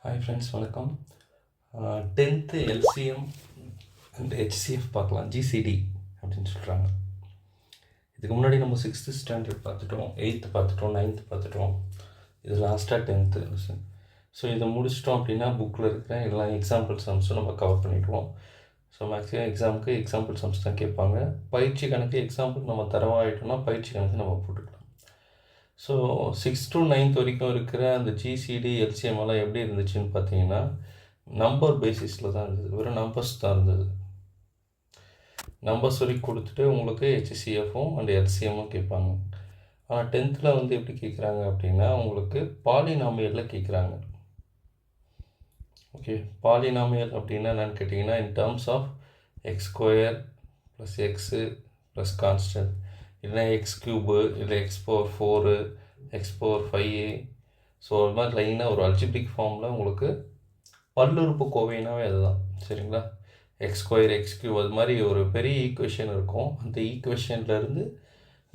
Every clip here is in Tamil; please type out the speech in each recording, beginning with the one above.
ஹாய் ஃப்ரெண்ட்ஸ், வணக்கம். 10th எல்சிஎம் அண்ட் ஹெச்சிஎஃப் பார்க்கலாம். ஜிசிடி அப்படின்னு சொல்கிறாங்க. இதுக்கு முன்னாடி நம்ம 6th ஸ்டாண்டர்ட் பார்த்துட்டோம், 8th பார்த்துட்டோம், 9th பார்த்துட்டோம். இது லாஸ்ட்டாக 10th லெசன். ஸோ இதை முடிச்சிட்டோம் அப்படின்னா புக்கில் இருக்கிற எல்லா எக்ஸாம்பிள் சம்ஸும் நம்ம கவர் பண்ணிவிடுவோம். ஸோ மேக்ஸிமம் எக்ஸாமுக்கு எக்ஸாம்பிள் சம்ஸ் தான் கேட்பாங்க. பயிற்சி கணக்கு எக்ஸாம்பிள் நம்ம தரவாயிட்டோம்னா பயிற்சி கணக்கு நம்ம போட்டுக்கலாம். ஸோ 6th to 9th வரைக்கும் இருக்கிற அந்த ஜிசிடி எல்சிஎம் எல்லாம் எப்படி இருந்துச்சுன்னு பார்த்தீங்கன்னா நம்பர் பேசிஸில் தான் இருந்தது. வெறும் நம்பர்ஸ் தான் இருந்தது. நம்பர்ஸ் வரைக்கும் கொடுத்துட்டு உங்களுக்கு ஹெச்சிஎஃப்பும் அண்ட் எல்சிஎம்மும் கேட்பாங்க. ஆனால் 10th வந்து எப்படி கேட்குறாங்க அப்படின்னா உங்களுக்கு பாலினாமியலில் கேட்குறாங்க. ஓகே, பாலினாமியல் அப்படின்னா என்னன்னு கேட்டிங்கன்னா in terms of x² + x plus constant, இல்லைனா x³ இல்லை x⁴, x⁵. ஸோ அது மாதிரி லைனாக ஒரு அல்ஜிப்ரிக் ஃபார்மில் உங்களுக்கு பல்லுறுப்பு கோவைனாவே அதுதான். சரிங்களா? x² x³ அது மாதிரி ஒரு பெரிய ஈக்குவேஷன் இருக்கும். அந்த ஈக்குவேஷன்லேருந்து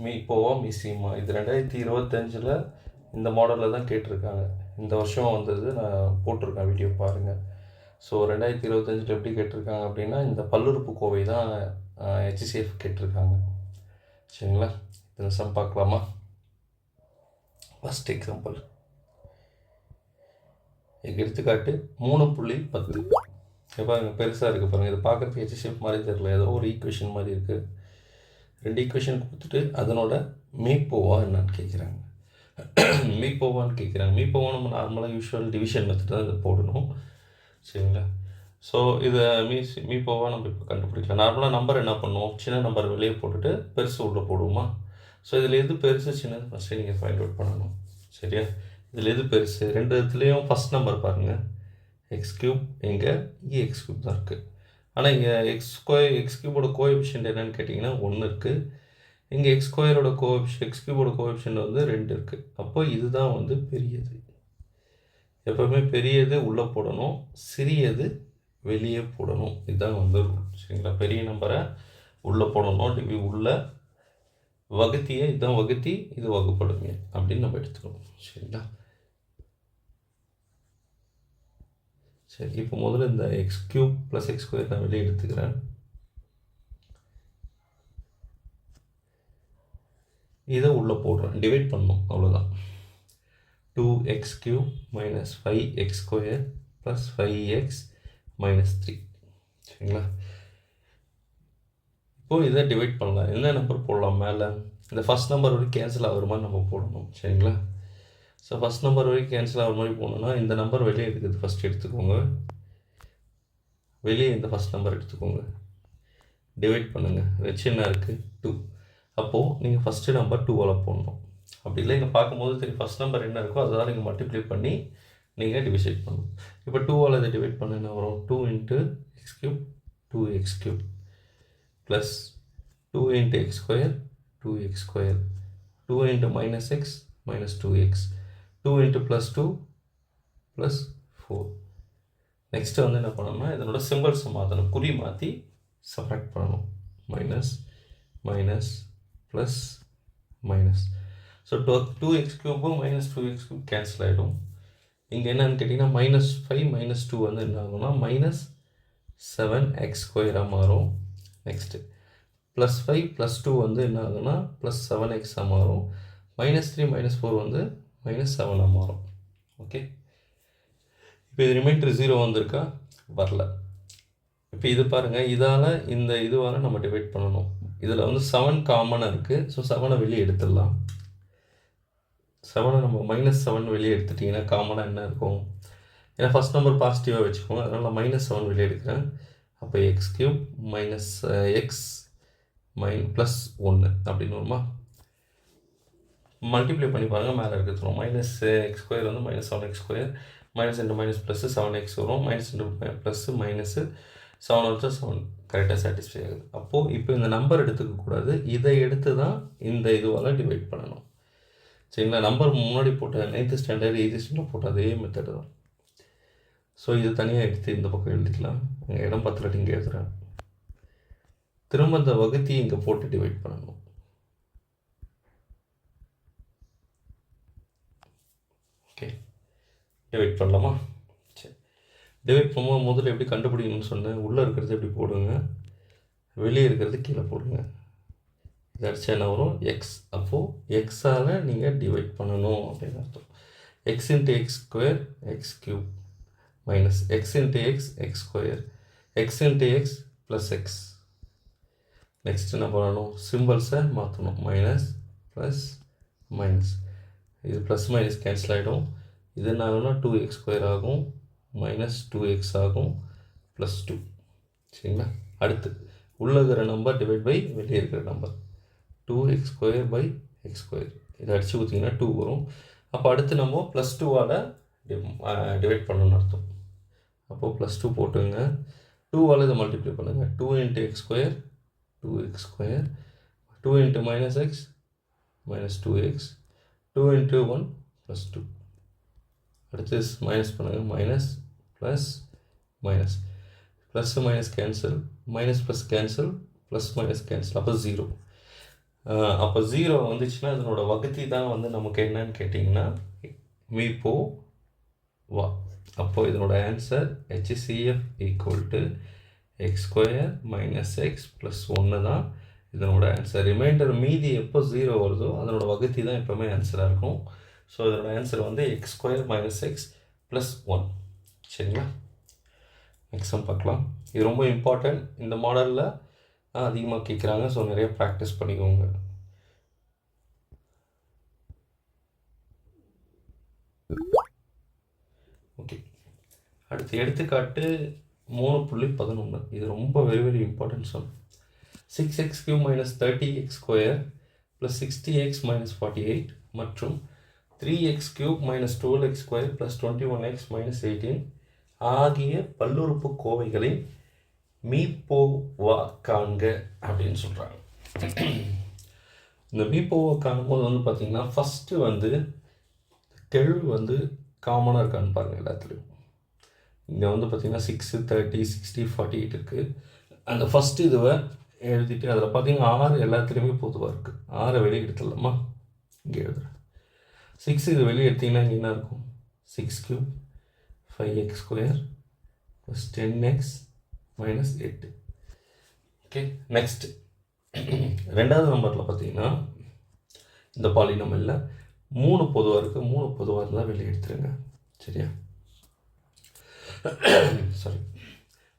மீப்போவா மிஸ்ஸிமா இது 2025 இந்த மாடலில் தான் கேட்டிருக்காங்க. இந்த வருஷம் வந்தது, நான் போட்டிருக்கேன், வீடியோ பாருங்கள். ஸோ 2025 எப்படி கேட்டிருக்காங்க அப்படின்னா இந்த பல்லுறுப்பு கோவை தான் ஹெச்சிஎஃப் கேட்டிருக்காங்க. சரிங்களா? இந்த சம் பார்க்கலாமா? ஃபஸ்ட் எக்ஸாம்பிள் எடுத்துக்காட்டு 3.10. பாருங்கள், பெருசாக இருக்குது பாருங்கள். இது பார்க்குறதுக்கு ஹெச்சிஎஃப் மாதிரி தெரியல, ஏதோ ஒரு ஈக்குவேஷன் மாதிரி இருக்குது. 2 ஈக்குவேஷன் கொடுத்துட்டு அதனோட மீப்போவா என்னன்னு கேட்குறாங்க. மீப்போவான்னு கேட்குறாங்க. மீப்போவா நம்ம நார்மலாக யூஸ்வல் டிவிஷன் மெத்தட் தான் இதை போடணும். சரிங்களா? ஸோ இதை மீப்போவா நம்ம இப்போ கண்டுபிடிக்கலாம். நார்மலாக நம்பர் என்ன பண்ணுவோம், சின்ன நம்பர் வெளியே போட்டுட்டு பெருசு உள்ளே போடுவோமா? ஸோ இதில் எது பெருசு சின்னது ஃபஸ்ட்டு நீங்கள் ஃபைண்ட் அவுட் பண்ணணும். சரியா? இதில் எது பெருசு? ரெண்டு இடத்துலையும் ஃபஸ்ட் நம்பர் பாருங்கள், x³ எங்கே, இங்கே x³ தான் இருக்குது. ஆனால் இங்கே x³ கோஎஃபிஷியன்ட் என்னன்னு கேட்டிங்கன்னா 1 இருக்குது. இங்கே x² கோஎஃபிஷியன்ட் வந்து 2 இருக்குது. அப்போ இதுதான் வந்து பெரியது. எப்போவுமே பெரியது உள்ளே போடணும், சிறியது வெளியே போடணும். இதுதான் வந்து ரூல். சரிங்களா? பெரிய நம்பரை உள்ளே போடணும், உள்ளே வகுத்தியை இதுதான் வகுத்தி, இது வகுப்படுங்க அப்படின்னு நம்ம எடுத்துக்கணும். சரிங்களா? சரி, இப்போ முதல்ல இந்த x³ + x² நான் வெளியே எடுத்துக்கிறேன். இதை உள்ளே போடுறேன், டிவைட் பண்ணணும், அவ்வளோதான். 2x³ - 5x² + 5x - 3. சரிங்களா? இப்போது இதை டிவைட் பண்ணலாம். என்ன நம்பர் போடலாம்? மேலே இந்த ஃபஸ்ட் நம்பர் வரைக்கும் கேன்சல் ஆகிற மாதிரி நம்ம போடணும். சரிங்களா? ஸோ ஃபஸ்ட் நம்பர் வரைக்கும் கேன்சல் ஆகிற மாதிரி போடணுன்னா இந்த நம்பர் வெளியே எடுக்கிறது ஃபஸ்ட் எடுத்துக்கோங்க. வெளியே இந்த ஃபஸ்ட் நம்பர் எடுத்துக்கோங்க, டிவைட் பண்ணுங்கள். வச்சு என்ன இருக்குது? 2. அப்போது நீங்கள் ஃபஸ்ட்டு நம்பர் 2ஆல் போடணும். அப்படி இல்லை, இங்கே பார்க்கும்போது தெரியும் ஃபஸ்ட் நம்பர் என்ன இருக்கோ அதெல்லாம் நீங்கள் மல்டிப்ளை பண்ணி நீங்கள் டிவைட் பண்ணணும். இப்போ 2ஆல் இதை டிவைட் பண்ண என்ன வரும்? 2 × x³ 2x³ plus 2 × x² 2x², 2 × -x -2x, 2 × +2 +4. Next வந்து என்ன பண்ணணும்னா இதனோட சிம்பிள்ஸ் மாற்றணும், குறி மாற்றி சப்ராக்ட் பண்ணணும். Minus minus plus minus. So 2x³ -2x³ cancel ஆகிடும். இங்கே என்னன்னு கேட்டிங்கன்னா -5 - 2 வந்து என்ன ஆகும்னா -7x² மாறும். நெக்ஸ்ட்டு +5 + 2 வந்து என்ன ஆகுதுன்னா +7x மாறும். -3 - 4 வந்து -7 மாறும். ஓகே, இப்போ இது ரிமைண்டர் 0 வந்திருக்கா? வரல. இப்போ இது பாருங்கள், இதால் இந்த இதுவால் நம்ம டிவைட் பண்ணணும். இதில் வந்து 7 காமனாக இருக்குது. ஸோ 7 வெளியே எடுத்துடலாம். 7 நம்ம -7 வெளியே எடுத்துட்டிங்கன்னா காமனாக என்ன இருக்கும்? ஏன்னா ஃபஸ்ட் நம்பர் பாசிட்டிவாக வச்சுக்கோங்க, அதனால் -7 வெளியே எடுக்கிறேன். அப்போ x³ - x +1 அப்படின்னு வருமா? மல்டிப்ளை பண்ணி பாருங்கள், மேலே இருக்கிறது -x² வந்து -7x², -2 - +7x வரும், -2 + -7 கரெக்டாக சாட்டிஸ்ஃபை ஆகுது. அப்போது இப்போ இந்த நம்பர் எடுத்துக்கக்கூடாது, இதை எடுத்து தான் இந்த இதுவால் டிவைட் பண்ணணும். சரிங்களா? நம்பர் முன்னாடி போட்ட 9th ஸ்டாண்டர்ட் 8th ஸ்டாண்டர்ட் போட்ட அதே மெத்தடு தான். ஸோ இது தனியாக எடுத்து இந்த பக்கம் எழுதிக்கலாம். எங்கள் இடம் பத்திரட்டு இங்கே எழுதுகிறேன். திரும்ப இந்த வகுத்தி இங்கே போட்டு டிவைட் பண்ணணும். ஓகே, டிவைட் பண்ணலாமா? சரி. டிவைட் பண்ணும்போது முதல்ல எப்படி கண்டுபிடிக்கணும்னு சொன்னேன். உள்ளே இருக்கிறது எப்படி போடுங்க, வெளியே இருக்கிறது கீழே போடுங்க. இது அடிச்சா என்ன வரும்? எக்ஸ். அப்போது எக்ஸால் நீங்கள் டிவைட் பண்ணணும் அப்படின்னு அர்த்தம். X into X square X cube minus X into X X square X into X plus X. Next என்ன பண்ணணும்? சிம்பிள்ஸை மாற்றணும். Minus plus minus. இது ப்ளஸ் மைனஸ் கேன்சல் ஆகிடும். இது என்ன ஆகும்னா 2x ஸ்கொயர் ஆகும், மைனஸ் 2x ஆகும், ப்ளஸ் 2. சரிங்களா? அடுத்து உள்ளே இருக்கிற நம்பர் டிவைட் பை வெளியே இருக்கிற number 2x square by x square. இதை அடித்து கொடுத்தீங்கன்னா 2 வரும். அப்போ அடுத்து நம்ம ப்ளஸ் 2ஆல் டிவைட் பண்ணணும்னு அர்த்தம். அப்போது ப்ளஸ் 2 போட்டுங்க. 2ஆல் இதை மல்டிப்ளை பண்ணுங்கள். 2 into X square 2x square, 2 into minus X minus 2x, 2 into 1 plus 2. அடுத்து மைனஸ் பண்ணுங்கள். Minus plus minus, plus minus cancel, minus plus cancel, plus minus cancel, அப்போ 0. அப்போ 0 வந்துச்சுன்னா அதனோட வகுத்தி தான் வந்து நமக்கு என்னன்னு கேட்டிங்கன்னா மீப்போ வா. அப்போது இதனோட answer HCF equal to X square minus X plus 1 தான் இதனோட ஆன்சர். ரிமைண்டர் மீதி எப்போ 0 வருதோ அதனோட வகுத்தி தான் எப்போவுமே ஆன்சராக இருக்கும். ஸோ இதனோட ஆன்சர் வந்து X square minus X plus 1. சரிங்களா? நெக்ஸ்ட் பார்க்கலாம். இது ரொம்ப இம்பார்ட்டன்ட். இந்த மாடலில் அதிகமாக கேட்குறாங்க. ஸோ நிறைய ப்ராக்டிஸ் பண்ணிக்கோங்க. ஓகே, அடுத்து எடுத்துக்காட்டு 3.11. இது ரொம்ப very very important sum. 6x cube minus 30x square plus 60x minus 48 மற்றும் 3x cube minus 12x square plus 21x minus 18 ஆகிய பல்லுறுப்பு கோவைகளின் மீப்போவா காண்க அப்படின்னு சொல்கிறாங்க. இந்த மீப்போவா காணும்போது வந்து பார்த்திங்கன்னா ஃபஸ்ட்டு வந்து கெழு வந்து காமனாக இருக்கான்னு பாருங்கள் எல்லாத்துலேயும். இங்கே வந்து பார்த்திங்கன்னா 6, 30, 60, 48 இருக்குது. அந்த ஃபஸ்ட்டு இதுவை எழுதிட்டு அதில் பார்த்திங்கன்னா 6 எல்லாத்துலேயுமே பொதுவாக இருக்குது. 6 வெளியே எடுத்துடலாமா? இங்கே எழுதுகிறேன். 6 இது வெளியே எடுத்திங்கன்னா இங்கே என்ன இருக்கும்? 6 cube 5x square plus 10x minus 8. Okay, next ரெண்டாவது நம்பரில் பார்த்தீங்கன்னா இந்த பாலினாமில் 3 பொதுவாக இருக்குது. 3 பொதுவாக இருந்தால் வெளியே எடுத்துருங்க. சரியா? சாரி,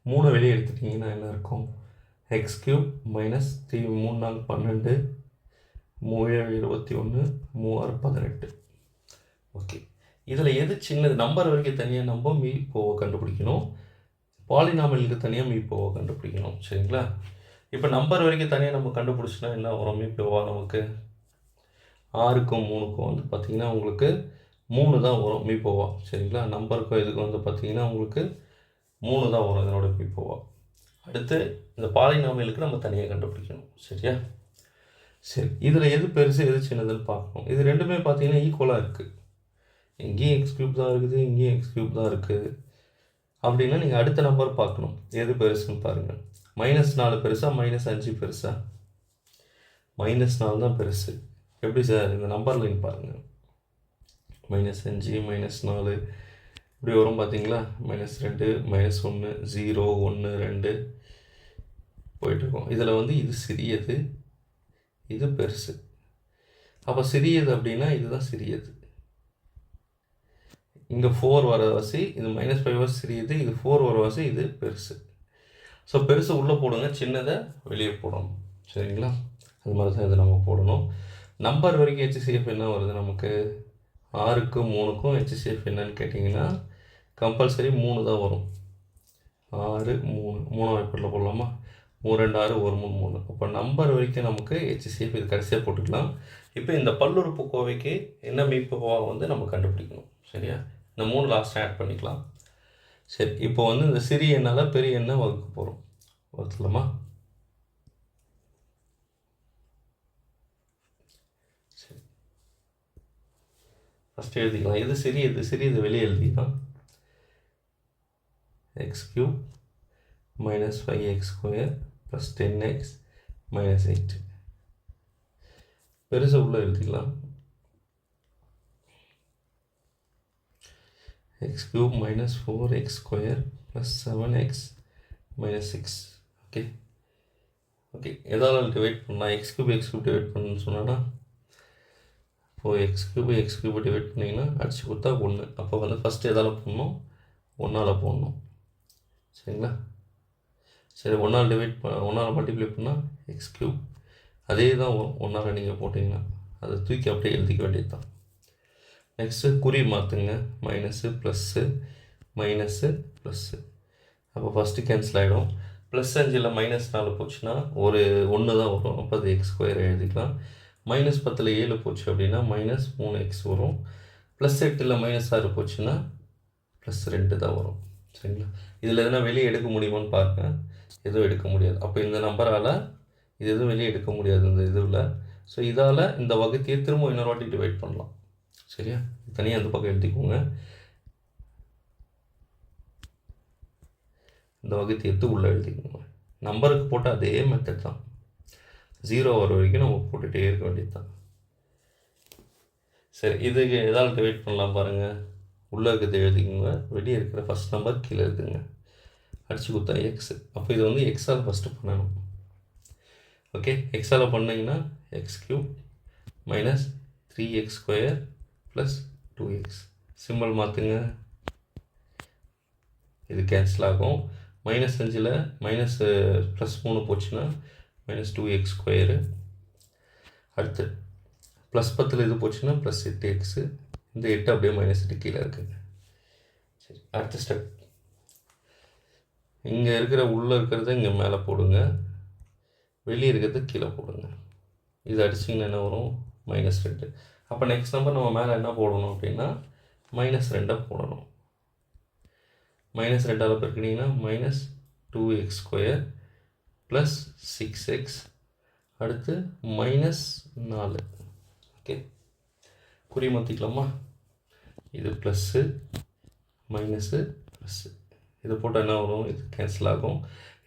3 வெளியே எடுத்துட்டிங்கன்னா என்ன இருக்கும்? X cube minus 3 3 4 12 3 7 21 3 6 18. ஓகே, இதில் எது சின்னது? நம்பர் வரைக்கும் தனியாக நம்ம மீப்போவை கண்டுபிடிக்கணும், பாலினாமிலுக்கு தனியாக மீப்போவை கண்டுபிடிக்கணும். சரிங்களா? இப்போ நம்பர் வரைக்கும் தனியாக நம்ம கண்டுபிடிச்சினா என்ன வரும்? மீப்போவா நமக்கு 6க்கும் 3க்கும் வந்து பார்த்திங்கன்னா உங்களுக்கு 3 தான் வரும் மீப்போவா. சரிங்களா? நம்பருக்கும் இதுக்கு வந்து பார்த்திங்கன்னா உங்களுக்கு 3 தான் வரும் இதனோட மீப்போவா. அடுத்து இந்த பாலினாமியலுக்கு நம்ம தனியாக கண்டுபிடிக்கணும். சரியா? சரி, இதில் எது பெருசு எது சின்னதுன்னு பார்க்கணும். இது ரெண்டுமே பார்த்திங்கன்னா ஈக்குவலாக இருக்குது. இங்கேயும் எக்ஸ் க்யூப் தான் இருக்குது, இங்கேயும் எக்ஸ் க்யூப் தான் இருக்குது. அப்படின்னா நீங்கள் அடுத்த நம்பர் பார்க்கணும், எது பெருசுன்னு பாருங்கள். -4 பெருசா, -5 பெருசா? -4 தான் பெருசு. எப்படி சார்? இந்த நம்பர் லைன் பாருங்கள். -5 -4 இப்படி வரும் பார்த்தீங்களா? -2 -1 0 1 2 போயிட்டுருக்கோம். இதில் வந்து இது சிறியது, இது பெருசு. அப்போ சிறியது அப்படின்னா இதுதான் சிறியது. இங்கே 4 வரவாசி, இது -5 வர சிறியது, இது 4 வரவாசி, இது பெருசு. ஸோ பெருசு உள்ளே போடுங்க, சின்னதை வெளியே போடணும். சரிங்களா? அது மாதிரி தான் இதை நம்ம போடணும். நம்பர் வரைக்கும் HCF என்ன வருது நமக்கு? 6க்கும் 3க்கும் HCF என்னன்னு கேட்டிங்கன்னா கம்பல்சரி 3 தான் வரும். 6 3 3 வாய்ப்பில் போடலாமா? 3 2 6 1 3 3. அப்போ நம்பர் வரைக்கும் நமக்கு HCF இது கடைசியாக போட்டுக்கலாம். இப்போ இந்த பல்லுறுப்பு கோவைக்கு என்ன மீப்போவா வந்து நம்ம கண்டுபிடிக்கணும். சரியா? இந்த 3 லாஸ்ட் ஆட் பண்ணிக்கலாம். சரி, இப்போ வந்து இந்த சிறிய எண்ணால் பெரிய எண்ணை வகுக்க போகிறோம். வகுக்கலாமா? சரி, ஃபஸ்ட்டு எழுதிக்கலாம். எது சிறியது? சிறியது வெளியே எழுதிக்கலாம். X cube minus 5x square plus 10x minus 8. பெருசு உள்ளே எழுதிக்கலாம். X cube minus 4x square plus 7x minus 6. Okay okay எதால் டிவைட் பண்ணலாம்? எக்ஸ் கியூப் டிவைட் பண்ணணும்னு சொன்னான்னா இப்போது எக்ஸ் கியூப் டிவைட் பண்ணிங்கன்னா அடிச்சு கொடுத்தா 1. அப்போ வந்து ஃபஸ்ட்டு எதால் போடணும்? 1ஆல் போடணும். சரிங்களா? சரி 1ஆல் மல்டிப்ளை பண்ணால் எக்ஸ் கியூப் அதே தான் வரும். 1ஆல் நீங்கள் போட்டிங்கன்னா அதை தூக்கி அப்படியே எழுதிக்க வேண்டியது தான். நெக்ஸ்ட்டு குறி மாற்றுங்க. Minus plus minus plus. அப்போ ஃபஸ்ட்டு கேன்சல் ஆகிடும். ப்ளஸ் 5ல் -4 போச்சுன்னா ஒரு 1 தான் வரும். அப்போ அது எக்ஸ் ஸ்கொயர் எழுதிக்கலாம். -10ல் 7 போச்சு அப்படின்னா -3x வரும். +8ல் -6 போச்சுன்னா +2 தான் வரும். சரிங்களா? இதில் எதனா வெளியே எடுக்க முடியுமான்னு பாருங்கள். எதுவும் எடுக்க முடியாது. அப்போ இந்த நம்பரால் இது எதுவும் வெளியே எடுக்க முடியாது இந்த இதில். ஸோ இதால் இந்த வகுத்தியை திரும்ப இன்னொரு வாட்டி டிவைட் பண்ணலாம். சரியா? தனியாக அந்த பக்கம் எழுதிக்கோங்க. இந்த வகுத்தி எடுத்து உள்ளே எழுதிக்கோங்க. நம்பருக்கு போட்ட அதே மெத்தட் தான். 0 வர வரைக்கும் நம்ம போட்டுகிட்டே இருக்க வேண்டியது தான். சரி இதுக்கு எதாவது டிவைட் பண்ணலாம் பாருங்கள். உள்ளே இருக்கிறது எழுதிக்கோங்க. வெளியே இருக்கிற ஃபஸ்ட் நம்பர் கீழே இருக்குங்க. அடிச்சு கொடுத்தா எக்ஸ். அப்போ இது வந்து எக்ஸால் ஃபஸ்ட்டு பண்ணணும். ஓகே எக்ஸால் பண்ணிங்கன்னா X cube minus 3x square plus 2x. Simple மாற்றுங்க. இது கேன்சல் ஆகும். -5ல் +3 போச்சுன்னா -2x ஸ்கொயரு. அடுத்து +10ல் இது போச்சுன்னா +8x. இந்த 8 அப்படியே -8 கீழே இருக்குங்க. சரி அடுத்த ஸ்டெப். இங்கே இருக்கிற உள்ளே இருக்கிறத இங்கே மேலே போடுங்க. வெளியே இருக்கிறது கீழே போடுங்க. இது அடிச்சிங்கன்னா என்ன வரும்? -2. அப்போ நெக்ஸ்ட் நம்பர் நம்ம மேலே என்ன போடணும் அப்படின்னா -2 போடணும். -2ஆல் பெருக்கினீங்கன்னா -2x ஸ்கொயர் ப்ளஸ் 6x. அடுத்து -4. ஓகே குறி மாற்றிக்கலாமா? இது ப்ளஸ்ஸு மைனஸு ப்ளஸ்ஸு. இது போட்டால் என்ன வரும்? இது கேன்சல் ஆகும்.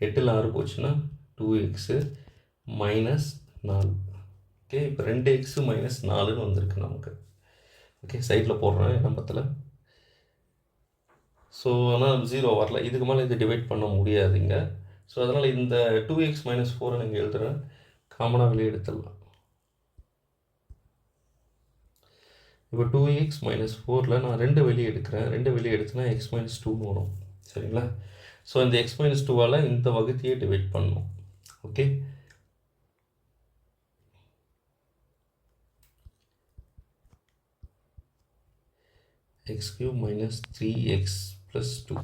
8ல் 6 போச்சுன்னா 2x -4. ஓகே இப்போ 2x -4ன்னு வந்திருக்கு நமக்கு. ஓகே சைடில் போடுறேன் நம்பத்தில். ஸோ ஆனால் 0 வரல. இதுக்கு மேலே இது டிவைட் பண்ண முடியாதுங்க. ஸோ அதனால் இந்த 2x - 4 நீங்கள் எழுதுகிறேன். காமனாக வெளியே எடுத்துடலாம். இப்போ 2x - 4ல் நான் 2 வெளியே எடுக்கிறேன். 2 வெளியே எடுத்துனா x - 2ன்னு வரும். சரிங்களா? ஸோ இந்த x - 2ஆல் இந்த வகுத்தியை டிவைட் பண்ணணும். Okay x cube minus 3x plus 2.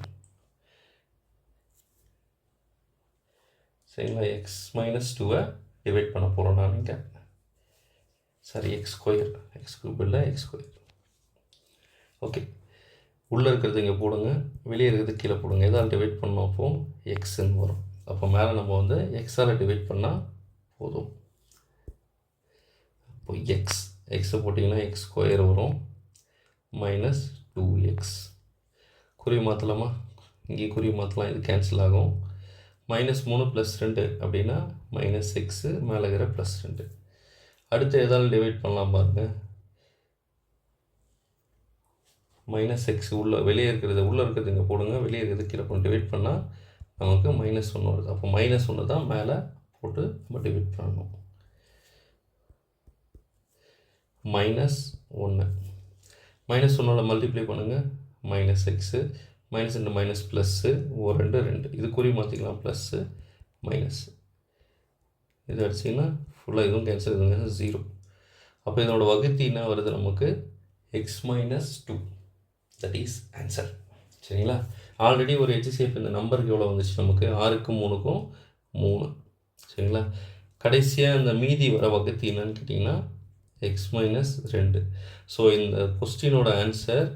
சரிங்களா? x minus 2 டிவைட் பண்ண போகிறோம் நான் இங்கே. Sorry x square. x cube இல்லை x ஸ்கொயர். ஓகே உள்ளே இருக்கிறது இங்கே போடுங்க. வெளியே இருக்கிறது கீழே போடுங்க. எதால் டிவைட் பண்ணோம்? அப்போது எக்ஸ்ன்னு வரும். அப்போ மேலே நம்ம வந்து எக்ஸால் டிவைட் பண்ணால் போதும். அப்போ எக்ஸை போட்டிங்கன்னா x ஸ்கொயர் வரும் -2x. குறி மாற்றலாமா? இங்கே குறி மாற்றலாம். இது கேன்சல் ஆகும். -3 + 2 அப்படின்னா -6 மேலே இருக்கிற +2. அடுத்து எதால் டிவைட் பண்ணலாம் பாருங்கள். -x வெளியே இருக்கிறது இங்கே போடுங்க. வெளியே இருக்கிறது கீழே போட்டு டிவைட் பண்ணால் நமக்கு -1 வருது. அப்போ -1 தான் மேலே போட்டு நம்ம டிவைட் பண்ணணும். -1 -1ஆல் மல்டிப்ளை பண்ணுங்கள். -x -2 ப்ளஸ்ஸு 2 இது குறி மாற்றிக்கலாம். ப்ளஸ்ஸு மைனஸ் இது அடிச்சிங்கன்னா ஃபுல்லாக இதுவும் கேன்சல், இதுங்க 0. அப்போ இதனோட வகுத்தி என்ன வருது நமக்கு? x - 2. That is answer. சரிங்களா? ஆல்ரெடி ஒரு HCF இந்த நம்பருக்கு எவ்வளோ வந்துச்சு நமக்கு? 6க்கும் 3க்கும் 3. சரிங்களா? கடைசியாக இந்த மீதி வர வகுத்தி என்னன்னு கேட்டிங்கன்னா x - 2. ஸோ இந்த கொஸ்டினோட ஆன்சர்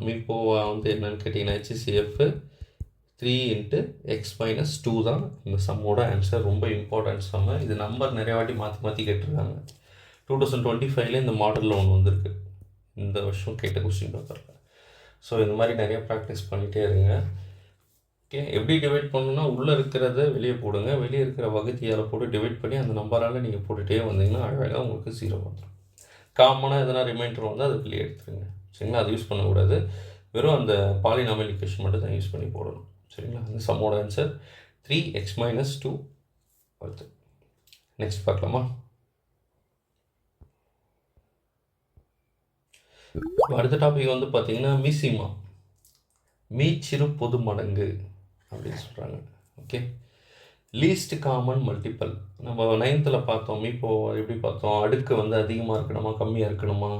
மீப்போவா வந்து என்னன்னு கேட்டிங்கன்னா HCF 3 × x - 2 தான் இந்த சம்மோட ஆன்சர். ரொம்ப இம்பார்ட்டன்ட் சம்மு. இது நம்பர் நிறைய வாட்டி மாற்றி கேட்டிருக்காங்க. 2025 இந்த மாடலில் ஒன்று வந்திருக்கு. இந்த வருஷம் கேட்ட கொஸ்டின் பேப்பரில். ஸோ இந்த மாதிரி நிறைய ப்ராக்டிஸ் பண்ணிகிட்டே இருங்க. ஓகே எப்படி டிவைட் பண்ணணும்னா உள்ளே இருக்கிறத வெளியே போடுங்க. வெளியே இருக்கிற வகுத்தியால் போட்டு டிவைட் பண்ணி அந்த நம்பரால் நீங்கள் போட்டுகிட்டே வந்தீங்கன்னா அழகாக உங்களுக்கு 0 வந்துடும். காமனாக எதனா ரிமைண்டர் வந்து அதை வெளியே எடுத்துருங்க. சரிங்களா? அது யூஸ் பண்ணக்கூடாது. வெறும் அந்த பாலினாமியல் ஈக்குவேஷன் மட்டும் தான் யூஸ் பண்ணி போடணும். சரிங்களா? அந்த சம்மோட ஆன்சர் 3x - 2 வருது. நெக்ஸ்ட் பார்க்கலாமா? அடுத்த டாபிக் வந்து பார்த்தீங்கன்னா மீசிமா, மீச்சிறு பொது மடங்கு அப்படின்னு சொல்கிறாங்க. Okay, least common multiple. நம்ம 9th பார்த்தோம். இப்போ எப்படி பார்த்தோம்? அடுக்கு வந்து அதிகமாக இருக்கணுமா கம்மியாக இருக்கணுமா?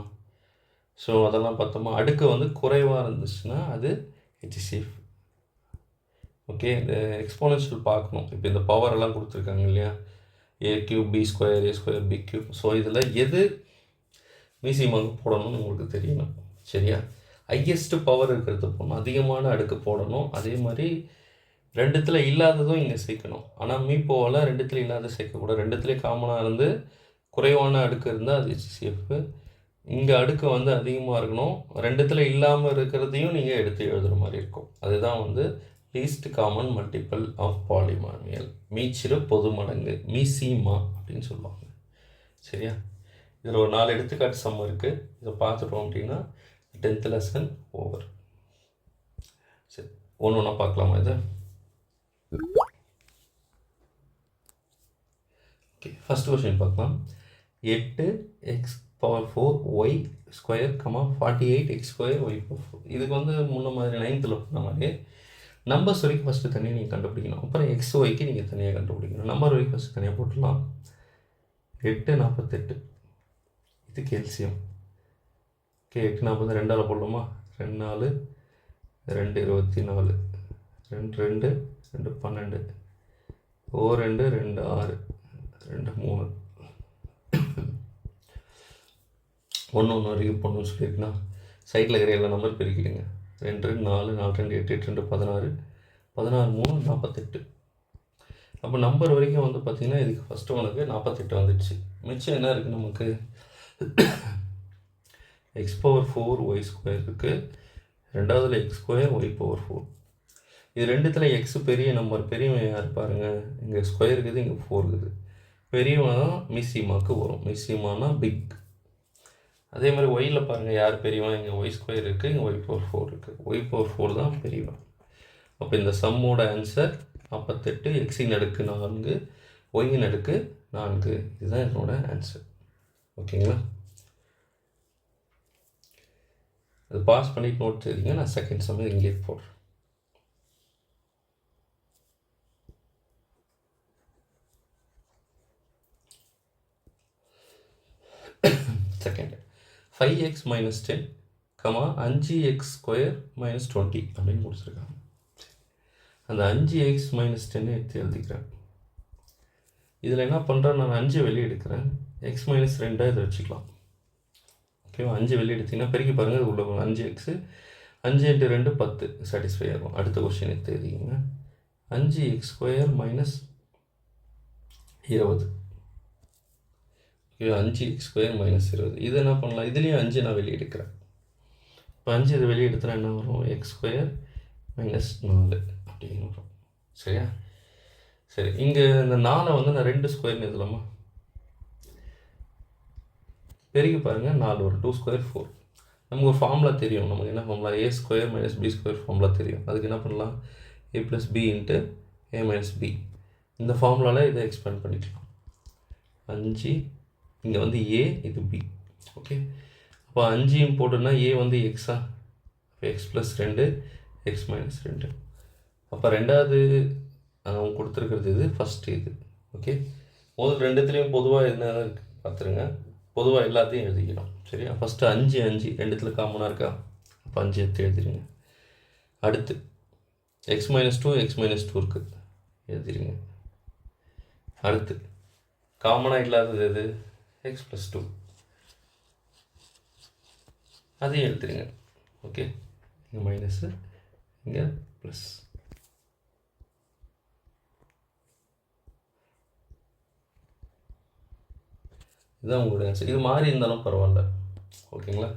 ஸோ அதெல்லாம் பார்த்தோமா. அடுக்கு வந்து குறைவாக இருந்துச்சுன்னா அது HCF. ஓகே, இந்த எக்ஸ்போனன்ஷியல் பார்க்கணும். இப்போ இந்த பவர் எல்லாம் கொடுத்துருக்காங்க இல்லையா, a³ b² a² b³. So இதில் எது மீசிமாக்கு போடணும்னு உங்களுக்கு தெரியணும். சரியா? ஹையஸ்ட் பவர் இருக்கிறது போடணும், அதிகமான அடுக்கு போடணும். அதே மாதிரி ரெண்டுத்தில் இல்லாததும் இங்கே சேர்க்கணும். ஆனால் மீப்போவில் ரெண்டுத்தில் இல்லாத சேர்க்கக்கூடாது. ரெண்டுத்துலேயே காமனாக இருந்து குறைவான அடுக்கு இருந்தால் அது HCF. இங்கே அடுக்கு வந்து அதிகமாக இருக்கணும். ரெண்டுத்தில் இல்லாமல் இருக்கிறதையும் நீங்கள் எடுத்து எழுதுகிற மாதிரி இருக்கும். அதுதான் வந்து least common multiple of polynomial, மீச்சிறு பொது மடங்கு, மீசிமா அப்படின்னு சொல்லுவாங்க. சரியா? இதில் ஒரு 4 எடுத்துக்காட்டு சம் இருக்குது. இதை பார்த்துட்டோம் அப்படின்னா 10th லெசன் ஓவர். சரி, ஒன்று ஒன்றா பார்க்கலாமா இதை? ஓகே, ஃபஸ்ட் கொஸ்டின் பார்க்கலாம். 8x⁴y², 48x² y⁴. இதுக்கு வந்து முன்ன மாதிரி 9th பண்ண மாதிரி நம்பர்ஸ் வரைக்கும் ஃபஸ்ட்டு தனியாக நீங்கள் கண்டுபிடிக்கணும். அப்புறம் XYக்கு நீங்கள் தனியாக கண்டுபிடிக்கணும். நம்பர் வரைக்கும் ஃபஸ்ட்டு தனியாக போட்டுடலாம். 8 48 இதுக்கு எல்சியம். ஓகே, 8 40 2ஆல் போடலாமா? 2 4 2 24 2 2 2 12 2 2 6 2 3 1 வரைக்கும் போடணும்னு சொல்லியிருக்குண்ணா. சைடில் இருக்கிற எல்லா நம்பர் பெருக்கிடுங்க. 2 4 4 2 8 8 2 16 16 3 48. அப்போ நம்பர் வரைக்கும் வந்து பார்த்திங்கன்னா இதுக்கு ஃபஸ்ட்டு உனக்கு 48 வந்துடுச்சு. மிச்சம் என்ன இருக்குது நமக்கு? x⁴y² இருக்குது. ரெண்டாவதுல x² y⁴. இது ரெண்டுத்தில் எக்ஸ் பெரிய நம்பர். பெரியவன் யார் பாருங்கள், இங்கே ஸ்கொயர் இருக்குது, இங்கே 4 இருக்குது. பெரியவன் தான் மீசிமாக்கு வரும். மீசிமானா பிக். அதே மாதிரி ஒயில் பாருங்கள், யார் பெரியவன்? இங்கே y² இருக்குது, இங்கே y⁴ இருக்குது. y⁴ தான் பெரியவன். அப்போ இந்த சம்மோட ஆன்சர் 48, x⁴ 4, y⁴ 4. இதுதான் என்னோட ஆன்சர். ஓகேங்களா? அது பாஸ் பண்ணிட்டு நோட் தெரியுங்க. நான் செகண்ட் சம் இங்கே போடுறேன். செகண்ட் 5x - 10, 5x² - 20 அப்படின்னு முடிச்சிருக்காங்க. அந்த 5x - 10 எடுத்து எழுதிக்கிறேன். இதில் என்ன பண்ணுறேன், நான் 5 வெளியே எடுக்கிறேன். x - 2 இதை வச்சுக்கலாம். ஓகேவா? 5 வெளியே எடுத்திங்கன்னா பெருக்கி பாருங்கள், இது உள்ள 5x 5 × 2 10 சாட்டிஸ்ஃபை ஆகும். அடுத்த கொஸ்டின் எடுத்து எழுதிங்க. 5x² - 20. Okay, 5x² - 20. இது என்ன பண்ணலாம்? இதுலேயும் 5 நான் வெளியே எடுக்கிறேன். இப்போ 5 இது வெளியே எடுத்துனா என்ன வரும்? x² - 4 அப்படின்னு வரும். சரியா? சரி, இங்கே இந்த 4 வந்து நான் 2 ஸ்கொயர்னு எழுதலாமா? பெருகி பாருங்கள், 4 வரும். 2² 4. நமக்கு ஒரு ஃபார்முலா தெரியும். நமக்கு என்ன ஃபார்முலா? a² - b² ஃபார்முலா தெரியும். அதுக்கு என்ன பண்ணலாம்? a + b × a - b. இந்த ஃபார்முலாவில் இதை எக்ஸ்பேண்ட் பண்ணிக்கலாம். 5 இங்கே வந்து a, இது b. ஓகே, அப்போ 5 போட்டுன்னா a வந்து எக்ஸா, x + 2 x - 2. அப்போ ரெண்டாவது அவங்க கொடுத்துருக்கிறது இது, ஃபஸ்ட்டு இது. ஓகே, முதல் ரெண்டுத்துலேயும் பொதுவாக என்ன இருக்குது பார்த்துருங்க. பொதுவாக எல்லாத்தையும் எழுதிக்கணும். சரியா? ஃபஸ்ட்டு 5 5 ரெண்டுத்தில் காமனாக இருக்கா? அப்போ 5 எடுத்து எழுதிடுங்க. அடுத்து x - 2 x - 2 இருக்குது, எழுதிடுங்க. அடுத்து காமனாக இல்லாதது எது? x + 2, அதையும் எழுத்துருங்க. ஓகே, இங்கே மைனஸு, இங்கே ப்ளஸ். இதுதான் உங்களோட ஆன்சர். இது மாறி இருந்தாலும் பரவாயில்ல. ஓகேங்களா?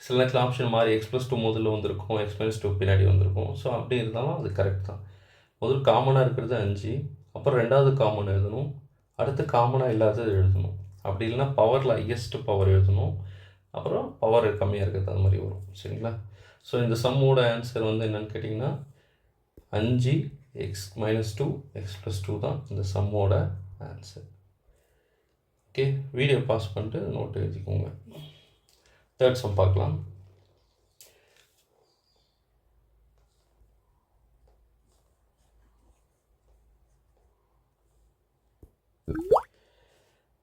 சில நேரத்தில் ஆப்ஷன் மாறி x + 2 முதல்ல வந்திருக்கும், x - 2 பின்னாடி வந்திருக்கும். ஸோ அப்படி இருந்தாலும் அது கரெக்ட் தான். முதல் காமனாக இருக்கிறது 5, அப்புறம் ரெண்டாவது காமன் எழுதணும், அடுத்து காமனாக இல்லாதது எழுதணும். அப்படி இல்லைன்னா பவரில் ஹையஸ்ட் பவர் எழுதணும், அப்புறம் பவர் கம்மியாக இருக்கிறது அந்த மாதிரி வரும். சரிங்களா? ஸோ இந்த சம்மோட ஆன்சர் வந்து என்னென்னு கேட்டிங்கன்னா 5x - 2 x + 2 தான் இந்த சம்மோட ஆன்சர். ஓகே, வீடியோ பாஸ் பண்ணிட்டு நோட் எழுதிக்கோங்க. தேர்ட் சம் பார்க்கலாம்.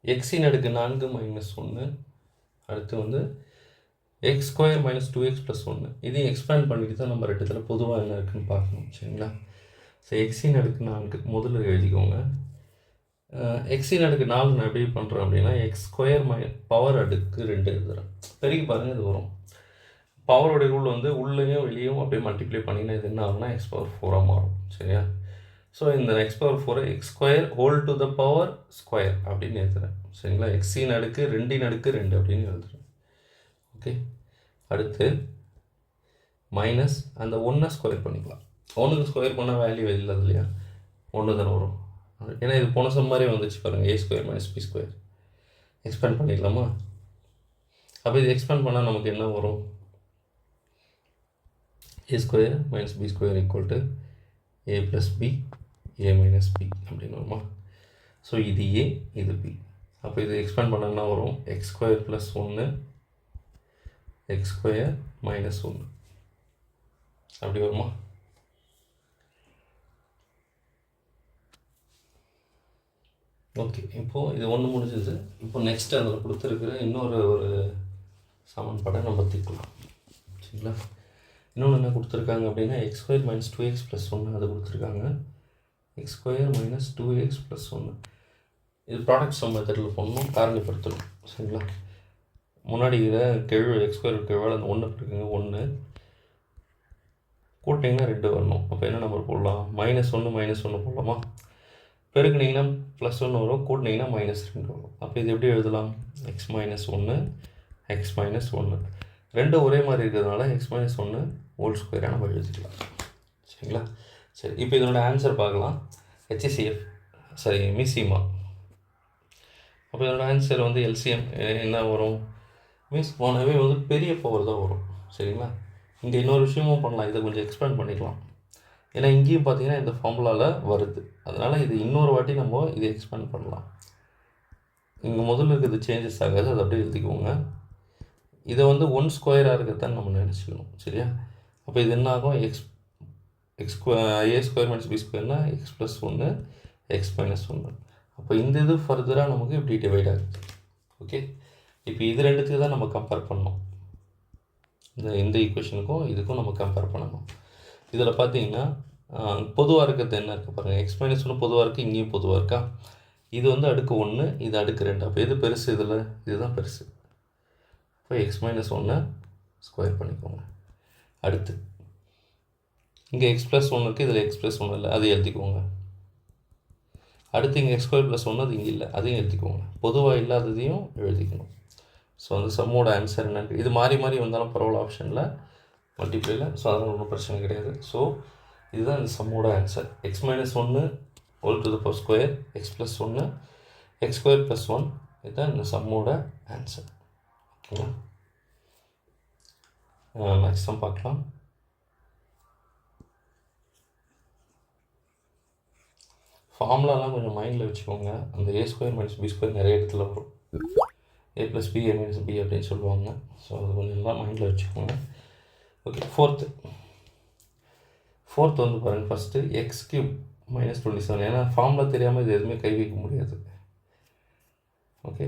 x⁴ - 1 அடுத்து வந்து x² - 2x + 1 இதையும் எக்ஸ்பேண்ட் பண்ணிட்டு தான் நம்ம ரெண்டுத்தில் பொதுவாக என்ன இருக்குதுன்னு பார்க்கணும். சரிங்களா? ஸோ x⁴ - 4 முதல்ல எழுதிக்கோங்க. x⁴ - 4 நான் எப்படி பண்ணுறேன் அப்படின்னா x² பவர் அடுக்கு 2 எழுதுகிறேன். பெருகி பாருங்கள், இது வரும். பவரோடைய ரூல் வந்து உள்ளேயும் வெளியும் அப்படியே மல்டிப்ளை பண்ணிங்கன்னா இது என்ன ஆகுனா x⁴ மாறும். சரியா? ஸோ இந்த x⁴ x² அப்படின்னு எழுதுகிறேன். சரிங்களா? x⁴ - 2 அப்படின்னு எழுதுகிறேன். ஓகே, அடுத்து மைனஸ் அந்த 1 ஸ்கொயர் பண்ணிக்கலாம். 1க்கு ஸ்கொயர் பண்ணால் வேல்யூ இல்லை இல்லையா? 1 தானே வரும். ஏன்னா இது போன சம் மாதிரியே வந்துச்சு பாருங்கள். a² - b² எக்ஸ்பேண்ட் பண்ணிக்கலாமா? அப்போ இது எக்ஸ்பேண்ட் பண்ணால் நமக்கு என்ன வரும்? a² - b² = a + b a - b அப்படின்னு வருமா? ஸோ இது a, இது b. அப்போ இது எக்ஸ்பேண்ட் பண்ணால் வரும் x² + 1 x² - 1 அப்படி வருமா? ஓகே, இப்போது இது ஒன்று முடிஞ்சது. இப்போ நெக்ஸ்ட் அதில் கொடுத்துருக்குற இன்னொரு சமன்பாடை நம்ம தீர்க்கலாம். சரிங்களா? இன்னொன்று என்ன கொடுத்துருக்காங்க அப்படின்னா x² - 2x + 1 அது கொடுத்துருக்காங்க. x² - 2x + 1 இது ப்ராடக்ட் சம் மெத்தடில் பண்ணணும், காரணிப்படுத்தணும். சரிங்களா? முன்னாடி இதில் x² கீழே அந்த 1 இருக்குங்க, 1 கூட்டிங்கன்னா 2 வரணும். அப்போ என்ன நம்பர் போடலாம்? -1 - 1 போடலாமா? பெருக்குனிங்கன்னா +1 வரும், கூட்டினீங்கன்னா -2 வரும். அப்போ இது எப்படி எழுதலாம்? x - 1 x - 1 ரெண்டும் ஒரே மாதிரி இருக்கிறதுனால x - 1 ஹோல் ஸ்கொயராக நம்ம எழுதிக்கலாம். சரிங்களா? சரி, இப்போ இதனோட ஆன்சர் பார்க்கலாம். HCF மிசிமா. அப்போ இதனோட ஆன்சர் வந்து LCM என்ன வரும்? மீன்ஸ் போனவே வந்து பெரிய பவர் தான் வரும். சரிங்களா? இங்கே இன்னொரு விஷயமும் பண்ணலாம், இதை கொஞ்சம் எக்ஸ்பேண்ட் பண்ணிக்கலாம். ஏன்னா இங்கேயும் பார்த்தீங்கன்னா இந்த ஃபார்முலாவில் வருது. அதனால் இது இன்னொரு வாட்டி நம்ம இதை எக்ஸ்பேண்ட் பண்ணலாம். இங்கே முதல்ல இருக்கிறது சேஞ்சஸ் ஆகாது, அதை அப்படியே எழுதிக்குவோங்க. இதை வந்து 1 ஸ்கொயராக இருக்கிறதான் நம்ம நினச்சிக்கணும். சரியா? அப்போ இது என்ன ஆகும்? a² - b² x + 1 x - 1. அப்போ இந்த இது ஃபர்தராக நமக்கு இப்படி டிவைட் ஆகுது. ஓகே, இப்போ இது ரெண்டுத்துக்கு தான் நம்ம கம்பேர் பண்ணணும். இந்த ஈக்குவேஷனுக்கும் இதுக்கும் நம்ம கம்பேர் பண்ணணும். இதில் பார்த்தீங்கன்னா பொதுவாக இருக்கிறது என்ன இருக்குது பாருங்கள். x - 1 பொதுவாக இருக்குது, இங்கேயும் பொதுவாக இருக்கா? இது வந்து அடுக்கு 1, இது அடுக்கு 2. அப்போ எது பெருசு? இதில் இதுதான் பெருசு. இப்போ x - 1 ஸ்கொயர் பண்ணிக்கோங்க. அடுத்து இங்கே x + 1 இருக்குது, இதில் x + 1 இல்லை, அதை எழுதிக்கோங்க. அடுத்து இங்கே x² + 1 அது இங்கே இல்லை, அதையும் எழுதிக்கோங்க. பொதுவாக இல்லாததையும் எழுதிக்கணும். ஸோ அந்த சம்மோட ஆன்சர் என்னன்னு இது மாறி மாறி வந்தாலும் பரவாயில்ல, ஆப்ஷனில் மல்டிப்ளைல. ஸோ அதனால் ஒன்றும் பிரச்சனை கிடையாது. ஸோ இதுதான் இந்த சம்மோட answer. x - 1 whole to the power square x + 1 x² + 1 இதுதான் இந்த சம்மோட ஆன்சர். ஓகேங்களா? நெக்ஸ்ட் சம் பார்க்கலாம். ஃபார்முலாலாம் கொஞ்சம் மைண்டில் வச்சுக்கோங்க. அந்த a² - b² நிறைய இடத்துல வரும். a + b a - b அப்படின்னு சொல்லுவாங்க. ஸோ அது கொஞ்சம் நல்லா மைண்டில் வச்சுக்கோங்க. ஓகே, ஃபோர்த் வந்து பாருங்கள். First x³ - 27. ஏன்னா ஃபார்முலா தெரியாமல் இது எதுவுமே கை வைக்க முடியாது. ஓகே,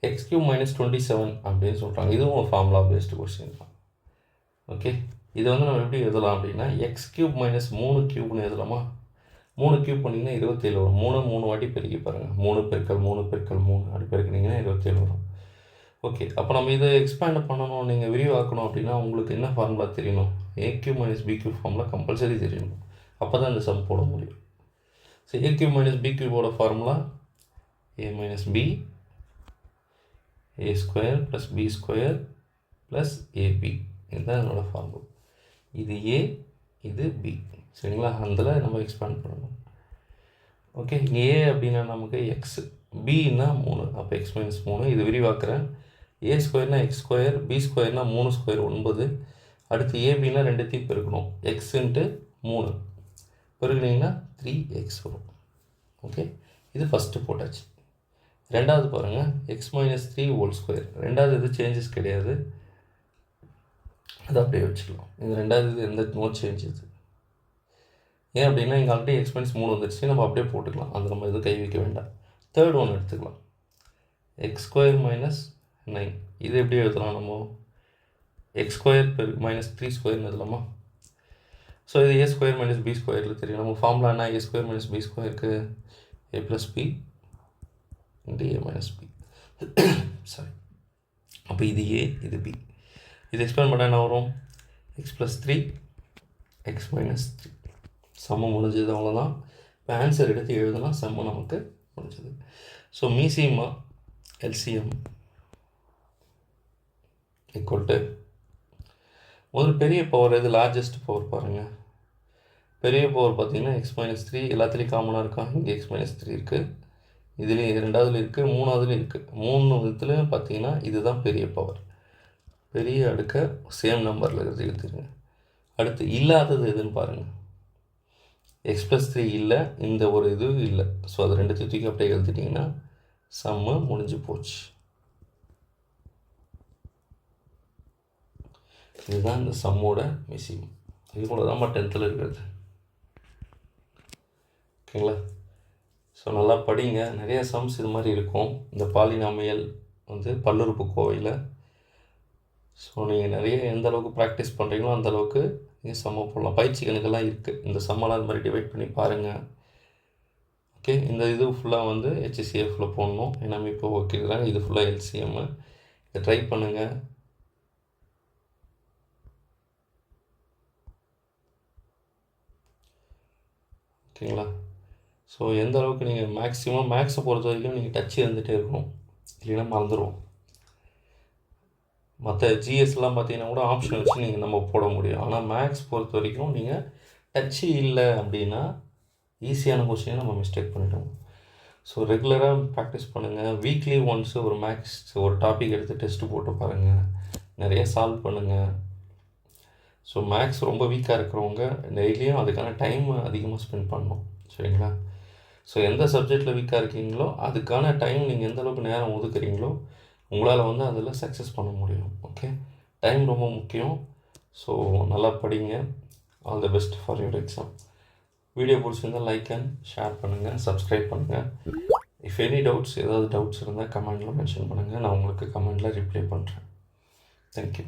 x³ - 27 அப்படின்னு சொல்கிறாங்க. இதுவும் ஃபார்முலா பேஸ்டு கொஸ்டின் தான். ஓகே, இதை வந்து நம்ம எப்படி எழுதலாம் அப்படின்னா x³ - 3³ எழுதலாமா? 3 கியூப் பண்ணிங்கன்னா 27 வரும். 3 வாட்டி பெருக்கி பாருங்கள். 3 × 3 × 3 அப்படி பெருக்கினீங்கன்னா 27 வரும். ஓகே, அப்போ நம்ம இதை எக்ஸ்பேண்ட் பண்ணணும், நீங்கள் விரிவாக்கணும் அப்படின்னா உங்களுக்கு என்ன ஃபார்முலா தெரியணும்? a³ - b³ ஃபார்முலா கம்பல்சரி தெரியணும். அப்போ தான் இந்த சம் போட முடியும். So a³ - b³ formula a - b a² + b² + ab. இதுதான் என்னோட ஃபார்முலா. இது a, இது b. சரிங்களா? அதில் நம்ம எக்ஸ்பேண்ட் பண்ணணும். ஓகே, இங்கே a அப்படின்னா நமக்கு x, bன்னா 3. அப்போ x - 3 இது விரிவாக்குறேன். ஏ ஸ்கொயர்னால் எக்ஸ் ஸ்கொயர், பி ஸ்கொயர்னால் 3 ஸ்கொயர் 9. அடுத்து ஏபின்னா ரெண்டுத்தையும் பெருக்கணும். எக்ஸ் இன்ட்டு 3 பெருக்குனிங்கன்னா 3x வரும். ஓகே, இது ஃபஸ்ட்டு போட்டாச்சு. ரெண்டாவது பாருங்கள், எக்ஸ் மைனஸ் 3 ஹோல் ஸ்கொயர். ரெண்டாவது இது சேஞ்சஸ் கிடையாது, அது அப்படியே வச்சுக்கலாம். இது ரெண்டாவது இது எந்த நோ சேஞ்சஸ். ஏன் அப்படின்னா இங்கே ஆல்ரெடி எக்ஸ் மைனஸ் 3 வந்துடுச்சு, நம்ம அப்படியே போட்டுக்கலாம், அது நம்ம எதுவும் கை வைக்க வேண்டாம். தேர்ட் ஒன்று எடுத்துக்கலாம், எக்ஸ் ஸ்கொயர் மைனஸ் 9. இது எப்படி எழுதலாம் நம்ம? எக்ஸ் ஸ்கொயர் மைனஸ் 3 ஸ்கொயர்னு எழுதலாமா? ஸோ இது ஏ ஸ்கொயர் மைனஸ் பி ஸ்கொயரில் தெரியும். நம்ம ஃபார்முலா என்ன? ஏ ஸ்கொயர் மைனஸ் பி ஸ்கொயருக்கு ஏ ப்ளஸ் பி இன்ட்டு ஏ மைனஸ் பி. சாரி, அப்போ இது ஏ, இது பி. இது எக்ஸ்பிளைன் பண்ணால் என்ன வரும்? X plus 3 X minus 3. சம்ம முடிஞ்சது, அவ்வளோதான். இப்போ ஆன்சர் எடுத்து எழுதுனா சம்ம நமக்கு முடிஞ்சது. ஸோ மீசியமா எல்சிஎம் ஈக்குவல் டு ஒரு பெரிய பவர், இது லார்ஜஸ்ட் பவர் பாருங்கள். பெரிய பவர் பார்த்திங்கன்னா எக்ஸ் மைனஸ் 3 எல்லாத்துலேயும் காமனாக இருக்கா? இங்கே எக்ஸ் மைனஸ் 3 இருக்குது, இதுலேயும் ரெண்டாவதுல இருக்குது, மூணாவதுலேயும் இருக்குது. 3 விதத்துலையும் பார்த்தீங்கன்னா இதுதான் பெரிய பவர். பெரிய அடுக்க சேம் நம்பரில் இருக்கிறது எடுத்துருங்க. அடுத்து இல்லாதது எதுன்னு பாருங்கள். எக்ஸ் ப்ளஸ் 3 இல்லை, இந்த ஒரு இது இல்லை. ஸோ அது ரெண்டுத்தையும் தூக்கி அப்படியே எழுதிட்டிங்கன்னா சம்மு முடிஞ்சு போச்சு. இதுதான் இந்த சம்மோட மிஸ்ஸிங். இது கூட தான் 10th இருக்கிறது. ஓகேங்களா? ஸோ நல்லா படிங்க, நிறைய சம்ஸ் இது மாதிரி இருக்கும். இந்த பாலினாமியல் வந்து பல்லுறுப்புக்கோவையில். ஸோ நீங்கள் நிறைய எந்த அளவுக்கு ப்ராக்டிஸ் பண்ணுறீங்களோ அந்தளவுக்கு நீங்கள் சம்ம போடலாம். பயிற்சி கணக்கெல்லாம் இருக்குது, இந்த சம்மெல்லாம் அது மாதிரி டிவைட் பண்ணி பாருங்கள். ஓகே, இந்த இது ஃபுல்லாக வந்து HCFல போடணும். ஏன்னா இப்போ ஓகேங்கிறாங்க, இது ஃபுல்லாக எல்சிஎம்மு. இதை ட்ரை பண்ணுங்கள். ஓகேங்களா? ஸோ எந்த அளவுக்கு நீங்கள் மேக்ஸிமம் மேக்ஸை பொறுத்த வரைக்கும் நீங்கள் டச்சு இருந்துகிட்டே இருக்கணும், இல்லைன்னா மறந்துடுவோம். மற்ற ஜிஎஸ்லாம் பார்த்தீங்கன்னா கூட ஆப்ஷன் வச்சு நீங்கள் நம்ம போட முடியும். ஆனால் மேக்ஸ் பொறுத்த வரைக்கும் நீங்கள் டச்சு இல்லை அப்படின்னா ஈஸியான கொஸ்டினை நம்ம மிஸ்டேக் பண்ணிவிடுவோம். ஸோ ரெகுலராக ப்ராக்டிஸ் பண்ணுங்கள். வீக்லி ஒன்ஸு ஒரு மேக்ஸ் ஒரு டாபிக் எடுத்து டெஸ்ட்டு போட்டு பாருங்கள், நிறைய சால்வ் பண்ணுங்கள். ஸோ மேக்ஸ் ரொம்ப வீக்காக இருக்கிறவங்க டெய்லியும் அதுக்கான டைம் அதிகமாக ஸ்பெண்ட் பண்ணணும். சரிங்களா? ஸோ எந்த சப்ஜெக்டில் வீக்காக இருக்கீங்களோ அதுக்கான டைம் நீங்கள் எந்த அளவுக்கு நேரம் ஒதுக்குறீங்களோ உங்களால் வந்து அதில் சக்ஸஸ் பண்ண முடியும். ஓகே, டைம் ரொம்ப முக்கியம். ஸோ நல்லா படிங்க. All the best for your exam. Video பிடிச்சிருந்தால் லைக் அண்ட் ஷேர் பண்ணுங்கள், சப்ஸ்கிரைப் பண்ணுங்கள். இஃப் எனி டவுட்ஸ், ஏதாவது டவுட்ஸ் இருந்தால் கமெண்டில் மென்ஷன் பண்ணுங்கள், நான் உங்களுக்கு கமெண்டில் ரிப்ளை பண்ணுறேன். தேங்க்யூ.